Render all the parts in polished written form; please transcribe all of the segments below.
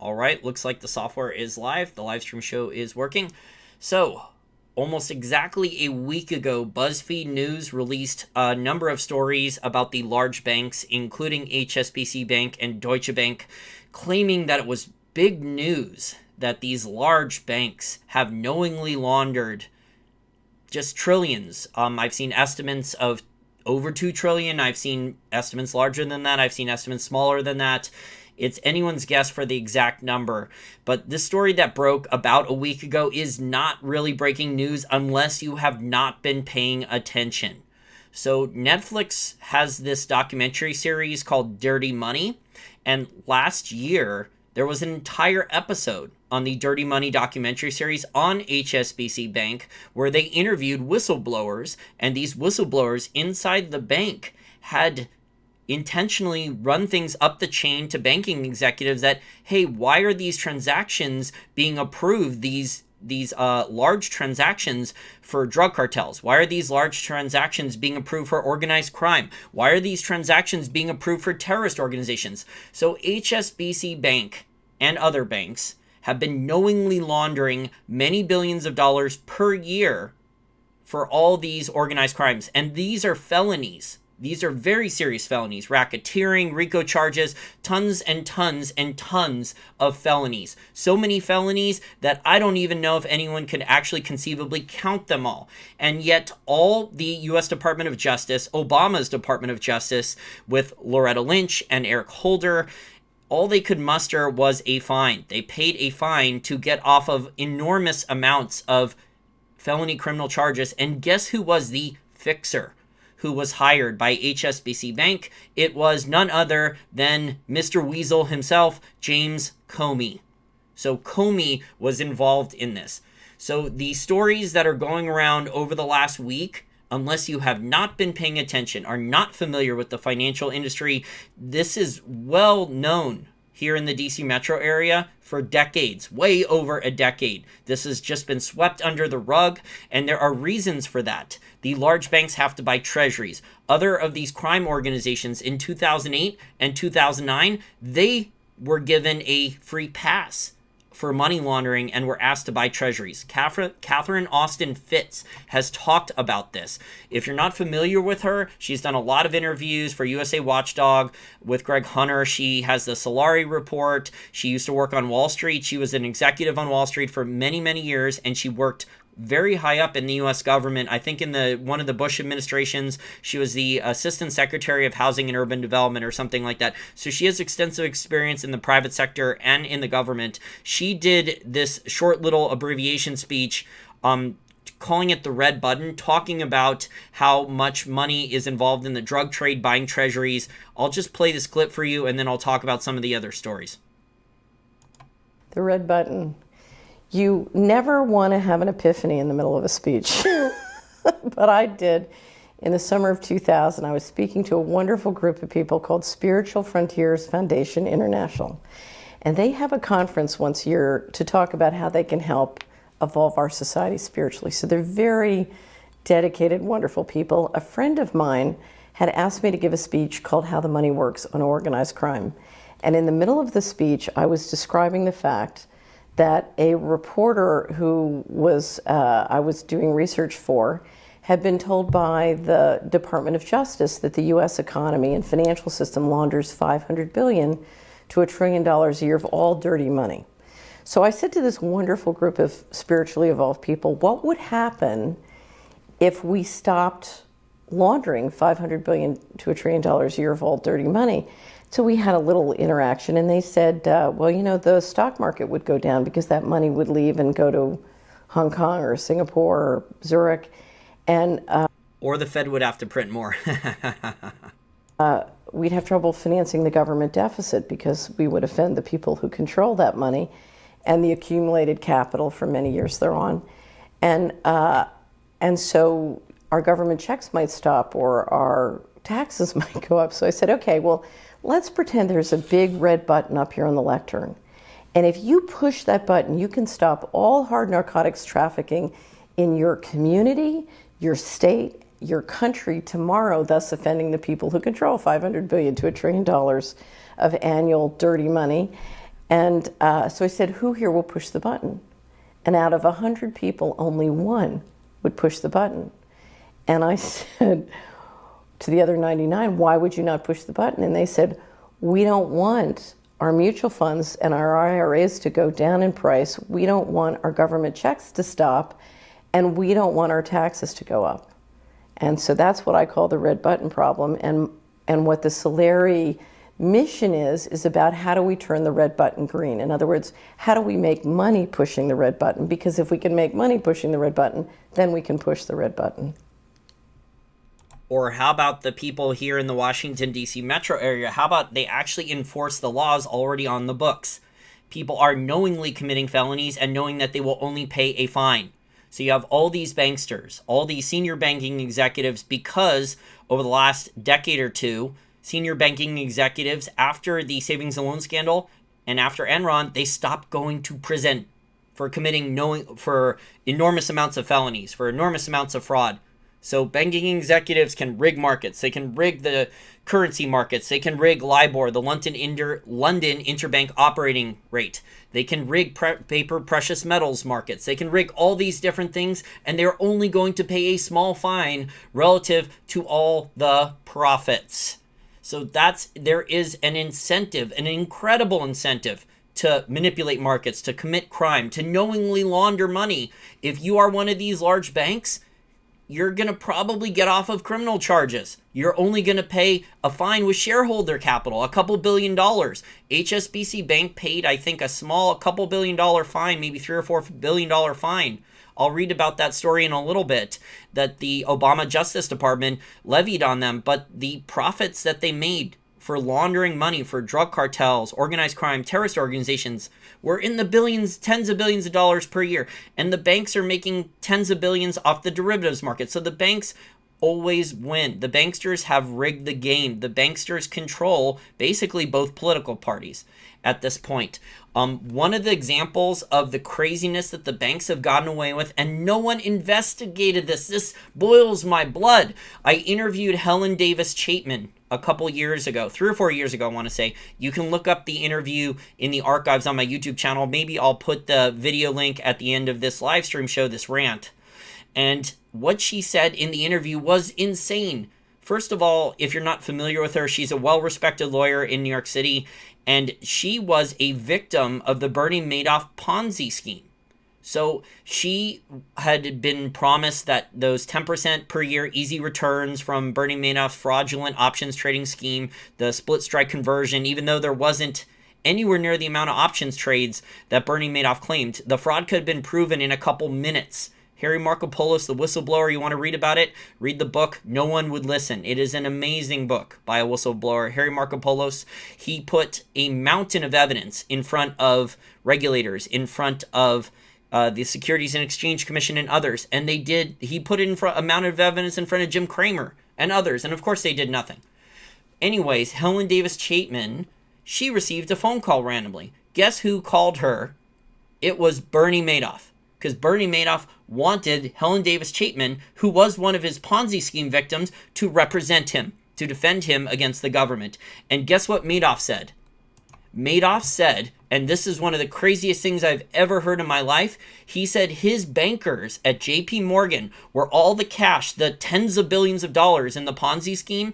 All right, looks like the software is live. The live stream show is working. So, almost exactly a week ago, BuzzFeed News released a number of stories about the large banks, including HSBC Bank and Deutsche Bank, claiming that it was big news that these large banks have knowingly laundered just trillions. I've seen estimates of over 2 trillion. I've seen estimates larger than that. I've seen estimates smaller than that. It's anyone's guess for the exact number. But this story that broke about a week ago is not really breaking news unless you have not been paying attention. So Netflix has this documentary series called Dirty Money. And last year, there was an entire episode on the Dirty Money documentary series on HSBC Bank where they interviewed whistleblowers. And these whistleblowers inside the bank had intentionally run things up the chain to banking executives that, hey, why are these transactions being approved, these large transactions for drug cartels? Why are these large transactions being approved for organized crime? Why are these transactions being approved for terrorist organizations? So HSBC Bank and other banks have been knowingly laundering many billions of dollars per year for all these organized crimes. And these are felonies. These are very serious felonies, racketeering, RICO charges, tons and tons and tons of felonies. So many felonies that I don't even know if anyone could actually conceivably count them all. And yet all the U.S. Department of Justice, Obama's Department of Justice, with Loretta Lynch and Eric Holder, all they could muster was a fine. They paid a fine to get off of enormous amounts of felony criminal charges. And guess who was the fixer who was hired by HSBC Bank? It was none other than Mr. Weasel himself, James Comey. So Comey was involved in this. So the stories that are going around over the last week, unless you have not been paying attention, are not familiar with the financial industry, this is well known here in the DC metro area for decades, way over a decade. This has just been swept under the rug, and there are reasons for that. The large banks have to buy treasuries. Other of these crime organizations in 2008 and 2009, they were given a free pass for money laundering and were asked to buy treasuries. Catherine Austin Fitts has talked about this. If you're not familiar with her, she's done a lot of interviews for USA Watchdog with Greg Hunter. She has the Solari Report. She used to work on Wall Street. She was an executive on Wall Street for many, many years, and she worked very high up in the U.S. government. I think in one of the Bush administrations, she was the Assistant Secretary of Housing and Urban Development or something like that. So she has extensive experience in the private sector and in the government. She did this short little abbreviation speech calling it the red button, talking about how much money is involved in the drug trade, buying treasuries. I'll just play this clip for you, and then I'll talk about some of the other stories. The red button. You never want to have an epiphany in the middle of a speech, but I did. In the summer of 2000, I was speaking to a wonderful group of people called Spiritual Frontiers Foundation International, and they have a conference once a year to talk about how they can help evolve our society spiritually. So they're very dedicated, wonderful people. A friend of mine had asked me to give a speech called How the Money Works on Organized Crime, and in the middle of the speech, I was describing the fact that a reporter who I was doing research for had been told by the Department of Justice that the U.S. economy and financial system launders $500 billion to $1 trillion a year of all dirty money. So I said to this wonderful group of spiritually evolved people, what would happen if we stopped laundering $500 billion to $1 trillion a year of all dirty money? So we had a little interaction, and they said, well, you know, the stock market would go down because that money would leave and go to Hong Kong or Singapore or Zurich. And or the Fed would have to print more. We'd have trouble financing the government deficit because we would offend the people who control that money and the accumulated capital for many years thereon. And so our government checks might stop or our taxes might go up. So I said, okay, well, let's pretend there's a big red button up here on the lectern. And if you push that button, you can stop all hard narcotics trafficking in your community, your state, your country tomorrow, thus offending the people who control $500 billion to $1 trillion of annual dirty money. And so I said, who here will push the button? And out of 100 people, only one would push the button. And I said to the other 99, why would you not push the button? And they said, we don't want our mutual funds and our IRAs to go down in price. We don't want our government checks to stop, and we don't want our taxes to go up. And so that's what I call the red button problem. And what the Solari mission is about how do we turn the red button green? In other words, how do we make money pushing the red button? Because if we can make money pushing the red button, then we can push the red button. Or how about the people here in the Washington, D.C. metro area? How about they actually enforce the laws already on the books? People are knowingly committing felonies and knowing that they will only pay a fine. So you have all these banksters, all these senior banking executives, because over the last decade or two, senior banking executives, after the savings and loan scandal and after Enron, they stopped going to prison for committing for enormous amounts of felonies, for enormous amounts of fraud. So banking executives can rig markets. They can rig the currency markets. They can rig LIBOR, the London interbank operating rate. They can rig paper precious metals markets. They can rig all these different things, and they're only going to pay a small fine relative to all the profits. So there is an incentive, an incredible incentive, to manipulate markets, to commit crime, to knowingly launder money. If you are one of these large banks, you're going to probably get off of criminal charges. You're only going to pay a fine with shareholder capital, a couple $1 billion. HSBC Bank paid, I think, a couple $1 billion fine, maybe $3 or $4 billion fine. I'll read about that story in a little bit, that the Obama Justice Department levied on them, but the profits that they made for laundering money for drug cartels, organized crime, terrorist organizations were in the billions, tens of billions of dollars per year. And the banks are making tens of billions off the derivatives market. So the banks always win. The banksters have rigged the game. The banksters control basically both political parties at this point. One of the examples of the craziness that the banks have gotten away with, and no one investigated this boils my blood. I interviewed Helen Davis Chapman a couple years ago, 3 or 4 years ago, I want to say. You can look up the interview in the archives on my YouTube channel. Maybe I'll put the video link at the end of this live stream show, this rant. And what she said in the interview was insane. First of all, if you're not familiar with her, she's a well-respected lawyer in New York City, and she was a victim of the Bernie Madoff Ponzi scheme. So she had been promised that those 10% per year easy returns from Bernie Madoff's fraudulent options trading scheme, the split strike conversion, even though there wasn't anywhere near the amount of options trades that Bernie Madoff claimed, the fraud could have been proven in a couple minutes. Harry Markopolos, the whistleblower, you want to read about it? Read the book, No One Would Listen. It is an amazing book by a whistleblower. Harry Markopolos, he put a mountain of evidence in front of regulators, in front of the Securities and Exchange Commission and others. And he put it in front, a mountain of evidence in front of Jim Cramer and others. And of course they did nothing. Anyways, Helen Davis Chapman, she received a phone call randomly. Guess who called her? It was Bernie Madoff. Because Bernie Madoff wanted Helen Davis Chapman, who was one of his Ponzi scheme victims, to represent him, to defend him against the government. And guess what Madoff said? Madoff said, and this is one of the craziest things I've ever heard in my life, he said his bankers at JP Morgan, where all the cash, the tens of billions of dollars in the Ponzi scheme,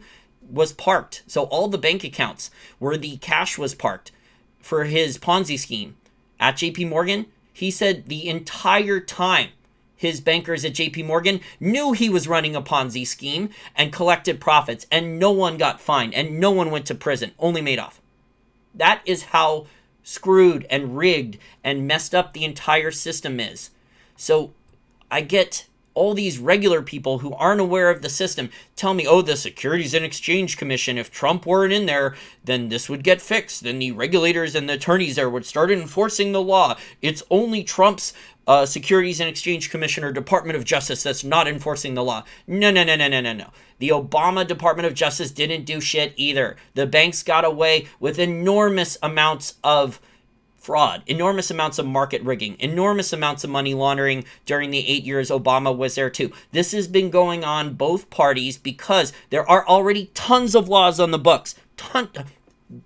was parked. So all the bank accounts where the cash was parked for his Ponzi scheme at JP Morgan, he said the entire time his bankers at JP Morgan knew he was running a Ponzi scheme and collected profits, and no one got fined and no one went to prison, only Madoff. That is how screwed and rigged and messed up the entire system is. So I get all these regular people who aren't aware of the system tell me, oh, the Securities and Exchange Commission, if Trump weren't in there, then this would get fixed. Then the regulators and the attorneys there would start enforcing the law. It's only Trump's Securities and Exchange Commission or Department of Justice that's not enforcing the law. No. The Obama Department of Justice didn't do shit either. The banks got away with enormous amounts of fraud, enormous amounts of market rigging, enormous amounts of money laundering during the 8 years Obama was there too. This has been going on both parties because there are already tons of laws on the books,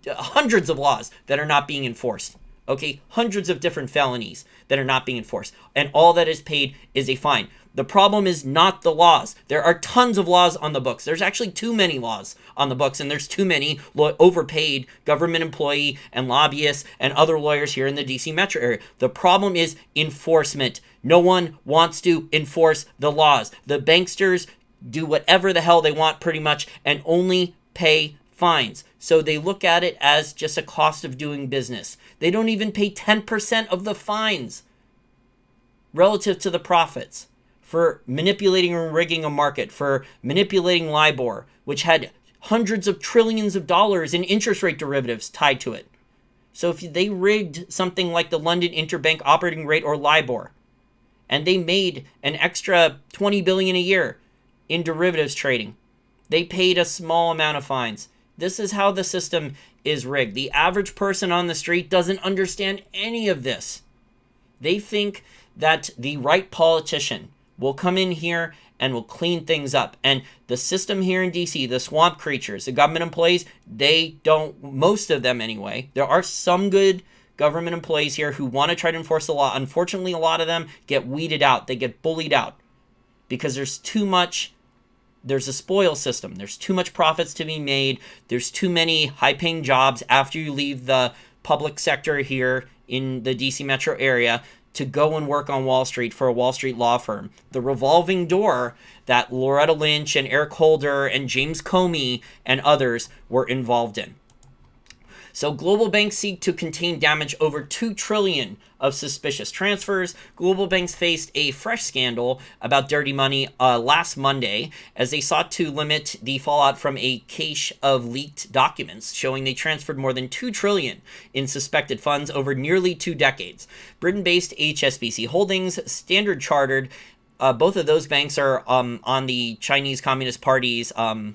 hundreds of laws that are not being enforced. Okay, hundreds of different felonies that are not being enforced. And all that is paid is a fine. The problem is not the laws. There are tons of laws on the books. There's actually too many laws on the books, and there's too many overpaid government employee and lobbyists and other lawyers here in the DC metro area. The problem is enforcement. No one wants to enforce the laws. The banksters do whatever the hell they want pretty much and only pay fines. So they look at it as just a cost of doing business. They don't even pay 10% of the fines relative to the profits for manipulating and rigging a market, for manipulating LIBOR, which had hundreds of trillions of dollars in interest rate derivatives tied to it. So if they rigged something like the London Interbank Operating Rate or LIBOR, and they made an extra $20 billion a year in derivatives trading, they paid a small amount of fines. This is how the system is rigged. The average person on the street doesn't understand any of this. They think that the right politician will come in here and will clean things up. And the system here in DC, the swamp creatures, the government employees, they don't, most of them anyway. There are some good government employees here who want to try to enforce the law. Unfortunately, a lot of them get weeded out. They get bullied out because there's a spoil system. There's too much profits to be made. There's too many high-paying jobs after you leave the public sector here in the DC metro area to go and work on Wall Street for a Wall Street law firm. The revolving door that Loretta Lynch and Eric Holder and James Comey and others were involved in. So global banks seek to contain damage over $2 trillion of suspicious transfers. Global banks faced a fresh scandal about dirty money last Monday as they sought to limit the fallout from a cache of leaked documents showing they transferred more than $2 trillion in suspected funds over nearly 2 decades. Britain-based HSBC Holdings, Standard Chartered, both of those banks are on the Chinese Communist Party's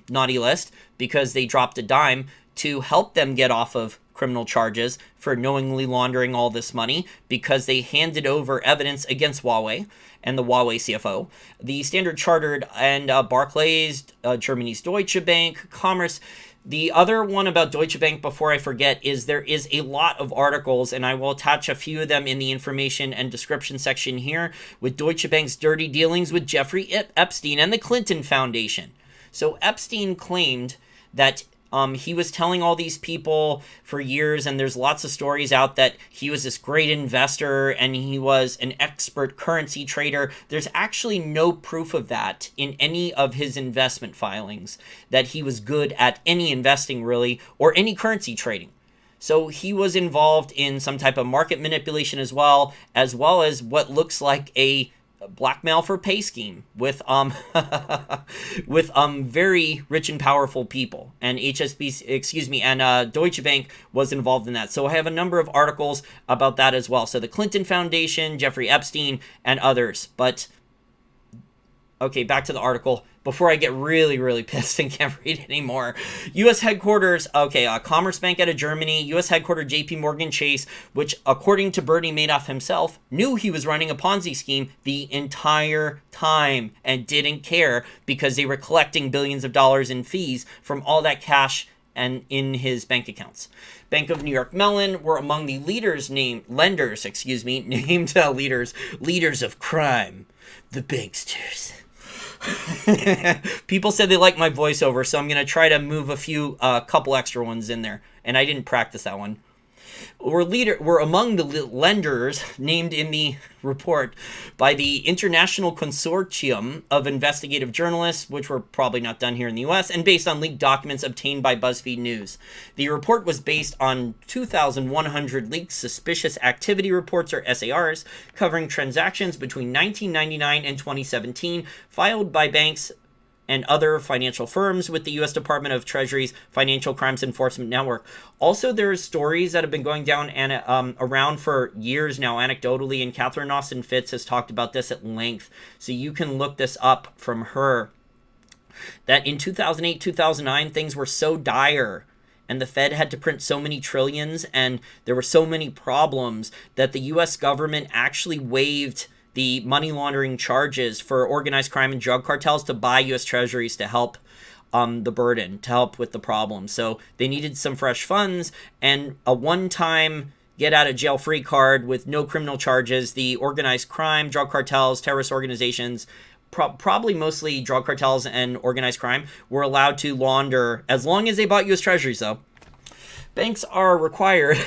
naughty list because they dropped a dime to help them get off of criminal charges for knowingly laundering all this money because they handed over evidence against Huawei and the Huawei CFO. The Standard Chartered and Barclays, Germany's Deutsche Bank, Commerce. The other one about Deutsche Bank, before I forget, is there is a lot of articles, and I will attach a few of them in the information and description section here, with Deutsche Bank's dirty dealings with Jeffrey Epstein and the Clinton Foundation. So Epstein claimed that he was telling all these people for years, and there's lots of stories out that he was this great investor and he was an expert currency trader. There's actually no proof of that in any of his investment filings, that he was good at any investing really, or any currency trading. So he was involved in some type of market manipulation as well as what looks like a blackmail for pay scheme with with very rich and powerful people, and Deutsche Bank was involved in that. So I have a number of articles about that as well. So the Clinton Foundation, Jeffrey Epstein, and others. But okay, back to the article before I get really, really pissed and can't read anymore. U.S. headquarters, Commerce Bank out of Germany, U.S. headquartered J.P. Morgan Chase, which, according to Bernie Madoff himself, knew he was running a Ponzi scheme the entire time and didn't care because they were collecting billions of dollars in fees from all that cash and in his bank accounts. Bank of New York Mellon were among the leaders named leaders of crime, the banksters. People said they like my voiceover, so I'm going to try to move a couple extra ones in there. And I didn't practice that one. We're among the lenders named in the report by the International Consortium of Investigative Journalists, which were probably not done here in the U.S., and based on leaked documents obtained by BuzzFeed News. The report was based on 2,100 leaked suspicious activity reports, or SARs, covering transactions between 1999 and 2017, filed by banks and other financial firms with the U.S. Department of Treasury's Financial Crimes Enforcement Network. Also, there's stories that have been going down and around for years now, anecdotally, and Catherine Austin Fitz has talked about this at length, so you can look this up from her, that in 2008, 2009, things were so dire, and the Fed had to print so many trillions, and there were so many problems that the U.S. government actually waived the money laundering charges for organized crime and drug cartels to buy U.S. treasuries to help the burden, to help with the problem. So they needed some fresh funds, and a one-time get out of jail free card with no criminal charges. The organized crime, drug cartels, terrorist organizations, probably mostly drug cartels and organized crime, were allowed to launder, as long as they bought U.S. Treasuries, though. Banks are required.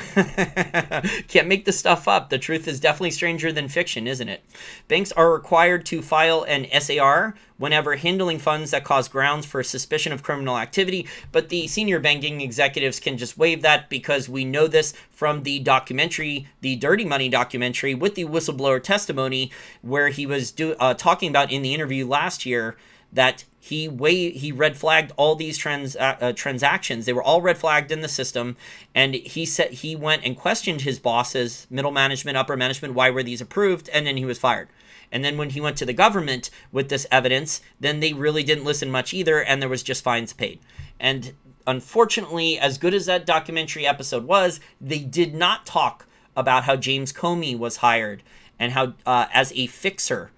Can't make this stuff up. The truth is definitely stranger than fiction, isn't it? Banks are required to file an SAR whenever handling funds that cause grounds for suspicion of criminal activity, but the senior banking executives can just waive that, because we know this from the documentary, the Dirty Money documentary, with the whistleblower testimony, where he was talking about in the interview last year that he red flagged all these transactions. They were all red flagged in the system, and he said he went and questioned his bosses, middle management, upper management, why were these approved, and then he was fired. And then when he went to the government with this evidence, then they really didn't listen much either, and there was just fines paid. And unfortunately, as good as that documentary episode was, they did not talk about how James Comey was hired and how as a fixer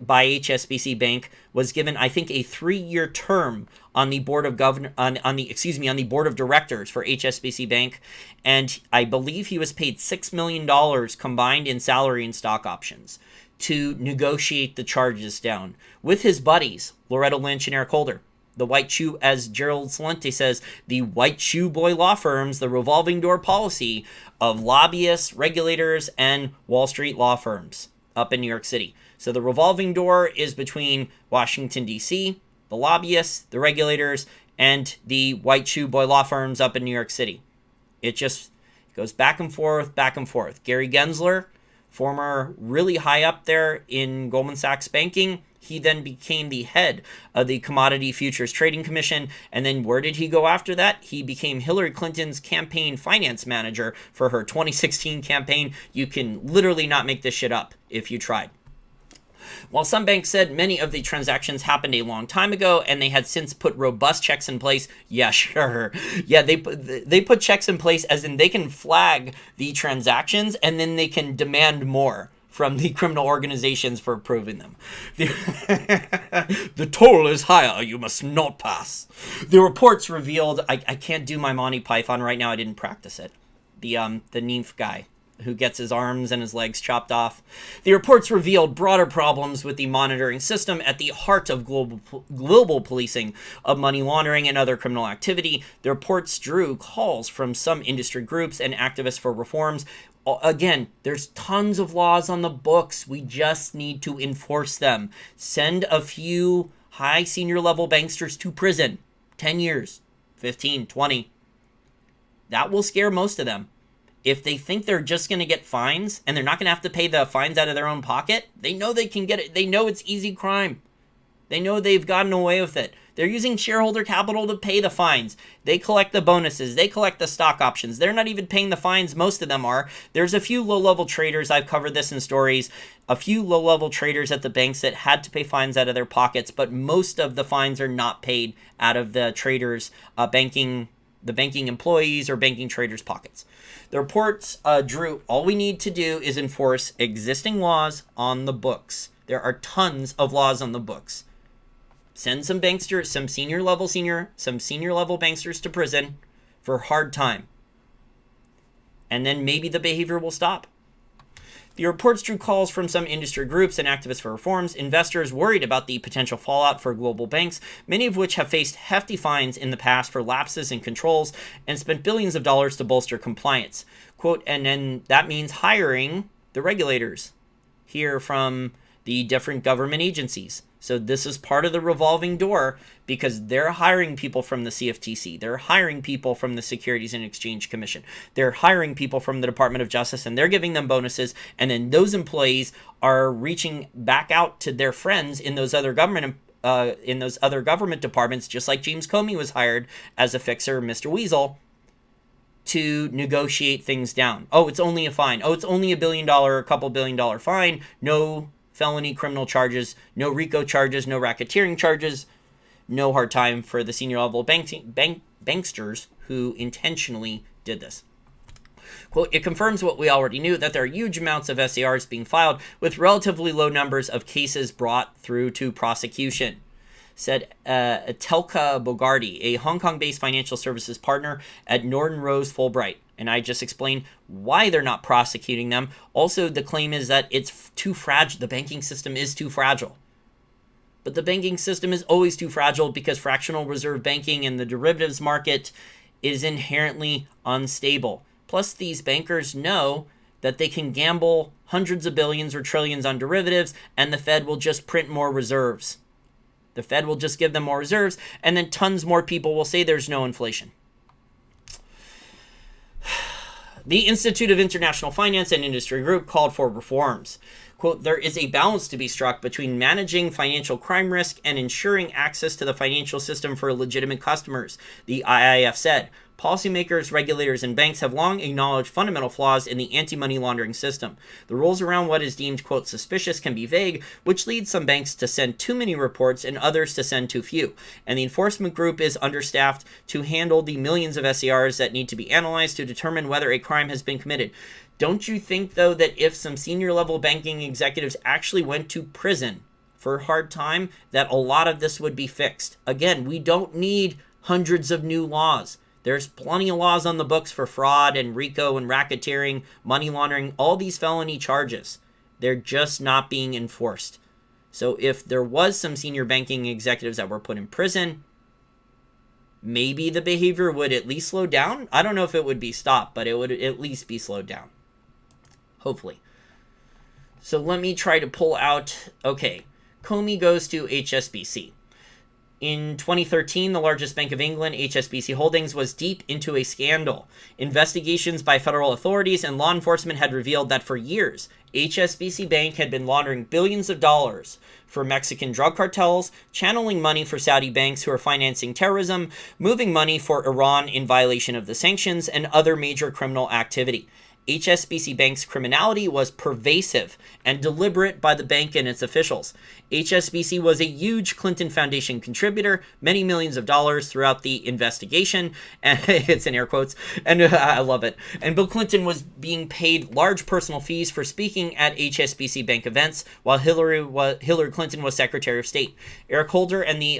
by HSBC Bank, was given, I think, a 3-year term on the board of on the board of directors for HSBC Bank, and I believe he was paid $6 million combined in salary and stock options to negotiate the charges down with his buddies, Loretta Lynch and Eric Holder. The white shoe, as Gerald Salente says, the white shoe boy law firms, the revolving door policy of lobbyists, regulators, and Wall Street law firms up in New York City. So the revolving door is between Washington, D.C., the lobbyists, the regulators, and the white shoe boy law firms up in New York City. It just goes back and forth, back and forth. Gary Gensler, former really high up there in Goldman Sachs banking, he then became the head of the Commodity Futures Trading Commission. And then where did he go after that? He became Hillary Clinton's campaign finance manager for her 2016 campaign. You can literally not make this shit up if you tried. While some banks said many of the transactions happened a long time ago and they had since put robust checks in place, yeah, sure. Yeah, they put checks in place as in they can flag the transactions and then they can demand more from the criminal organizations for approving them. The toll is higher, you must not pass. The reports revealed, I can't do my Monty Python right now, I didn't practice it. The nymph guy who gets his arms and his legs chopped off. The reports revealed broader problems with the monitoring system at the heart of global policing of money laundering and other criminal activity. The reports drew calls from some industry groups and activists for reforms. Again, there's tons of laws on the books. We just need to enforce them. Send a few high senior level banksters to prison. 10 years, 15, 20. That will scare most of them. If they think they're just going to get fines and they're not going to have to pay the fines out of their own pocket, they know they can get it. They know it's easy crime. They know they've gotten away with it. They're using shareholder capital to pay the fines. They collect the bonuses. They collect the stock options. They're not even paying the fines. Most of them are. There's a few low-level traders. I've covered this in stories. A few low-level traders at the banks that had to pay fines out of their pockets, but most of the fines are not paid out of the traders' banking employees or banking traders' pockets. The reports drew, all we need to do is enforce existing laws on the books. There are tons of laws on the books. Send some banksters, some senior level banksters to prison for hard time. And then maybe the behavior will stop. The reports drew calls from some industry groups and activists for reforms, investors worried about the potential fallout for global banks, many of which have faced hefty fines in the past for lapses in controls and spent billions of dollars to bolster compliance. Quote, and then that means hiring the regulators here from the different government agencies. So this is part of the revolving door because they're hiring people from the CFTC. They're hiring people from the Securities and Exchange Commission. They're hiring people from the Department of Justice, and they're giving them bonuses. And then those employees are reaching back out to their friends in those other government departments, just like James Comey was hired as a fixer, Mr. Weasel, to negotiate things down. Oh, it's only a fine. Oh, it's only $1 billion, a couple $1 billion fine. No felony criminal charges, no RICO charges, no racketeering charges, no hard time for the senior level banksters who intentionally did this. Quote, it confirms what we already knew, that there are huge amounts of SARs being filed with relatively low numbers of cases brought through to prosecution, said Telka Bogardi, a Hong Kong-based financial services partner at Norton Rose Fulbright. And I just explained why they're not prosecuting them. Also, the claim is that it's too fragile. The banking system is too fragile. But the banking system is always too fragile because fractional reserve banking and the derivatives market is inherently unstable. Plus, these bankers know that they can gamble hundreds of billions or trillions on derivatives, and the Fed will just print more reserves. The Fed will just give them more reserves, and then tons more people will say there's no inflation. The Institute of International Finance and Industry Group called for reforms. Quote, there is a balance to be struck between managing financial crime risk and ensuring access to the financial system for legitimate customers, the IIF said. Policymakers, regulators, and banks have long acknowledged fundamental flaws in the anti-money laundering system. The rules around what is deemed, quote, suspicious can be vague, which leads some banks to send too many reports and others to send too few. And the enforcement group is understaffed to handle the millions of SARs that need to be analyzed to determine whether a crime has been committed. Don't you think, though, that if some senior-level banking executives actually went to prison for a hard time, that a lot of this would be fixed? Again, we don't need hundreds of new laws. There's plenty of laws on the books for fraud and RICO and racketeering, money laundering, all these felony charges. They're just not being enforced. So if there was some senior banking executives that were put in prison, maybe the behavior would at least slow down. I don't know if it would be stopped, but it would at least be slowed down. Hopefully. So let me try to pull out, okay, Comey goes to HSBC. In 2013, the largest Bank of England, HSBC Holdings, was deep into a scandal. Investigations by federal authorities and law enforcement had revealed that for years, HSBC Bank had been laundering billions of dollars for Mexican drug cartels, channeling money for Saudi banks who are financing terrorism, moving money for Iran in violation of the sanctions, and other major criminal activity. HSBC Bank's criminality was pervasive and deliberate by the bank and its officials. HSBC was a huge Clinton Foundation contributor, many millions of dollars throughout the investigation, and it's in air quotes, and I love it. And Bill Clinton was being paid large personal fees for speaking at HSBC Bank events, while Hillary Clinton was Secretary of State. Eric Holder and the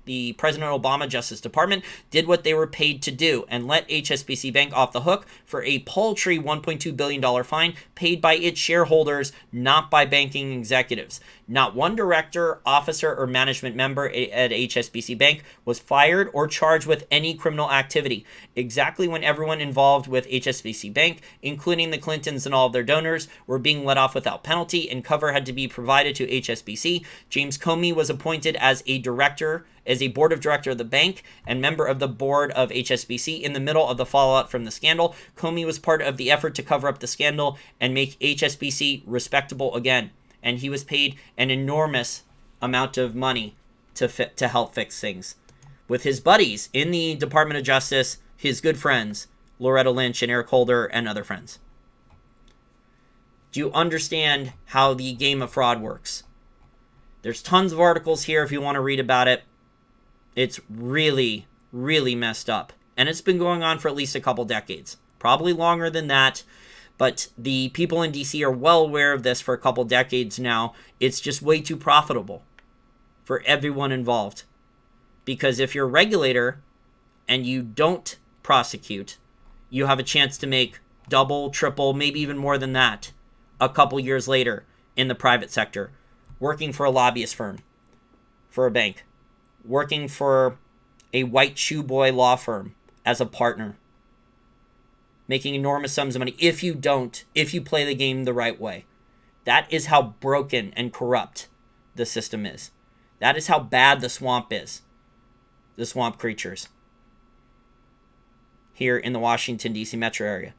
the President Obama Justice Department did what they were paid to do and let HSBC Bank off the hook for a paltry $1.2 billion fine paid by its shareholders, not by banking executives. Not one director, officer, or management member at HSBC Bank was fired or charged with any criminal activity. Exactly when everyone involved with HSBC Bank, including the Clintons and all of their donors, were being let off without penalty and cover had to be provided to HSBC, James Comey was appointed as a board of director of the bank and member of the board of HSBC in the middle of the fallout from the scandal. Comey was part of the effort to cover up the scandal and make HSBC respectable again. And he was paid an enormous amount of money to help fix things. With his buddies in the Department of Justice, his good friends, Loretta Lynch and Eric Holder and other friends. Do you understand how the game of fraud works? There's tons of articles here if you want to read about it. It's really, really messed up. And it's been going on for at least a couple decades. Probably longer than that. But the people in DC are well aware of this for a couple decades now. It's just way too profitable for everyone involved. Because if you're a regulator and you don't prosecute, you have a chance to make double, triple, maybe even more than that a couple years later in the private sector, working for a lobbyist firm, for a bank, working for a white shoe boy law firm as a partner, making enormous sums of money if you play the game the right way. That is how broken and corrupt the system is. That is how bad the swamp is. The swamp creatures here in the Washington, D.C. metro area.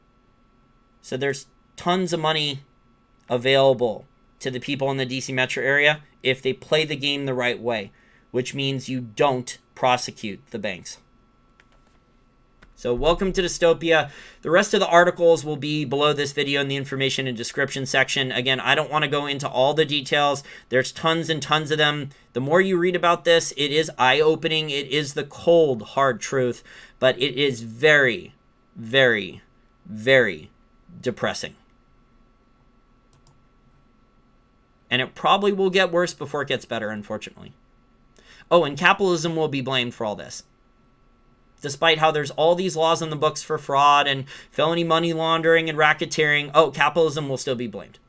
So there's tons of money available to the people in the D.C. metro area if they play the game the right way, which means you don't prosecute the banks. So welcome to Dystopia. The rest of the articles will be below this video in the information and description section. Again, I don't want to go into all the details. There's tons and tons of them. The more you read about this, it is eye-opening. It is the cold, hard truth. But it is very, very, very depressing. And it probably will get worse before it gets better, unfortunately. Oh, and capitalism will be blamed for all this. despite how there's all these laws on the books for fraud and felony money laundering and racketeering, capitalism will still be blamed.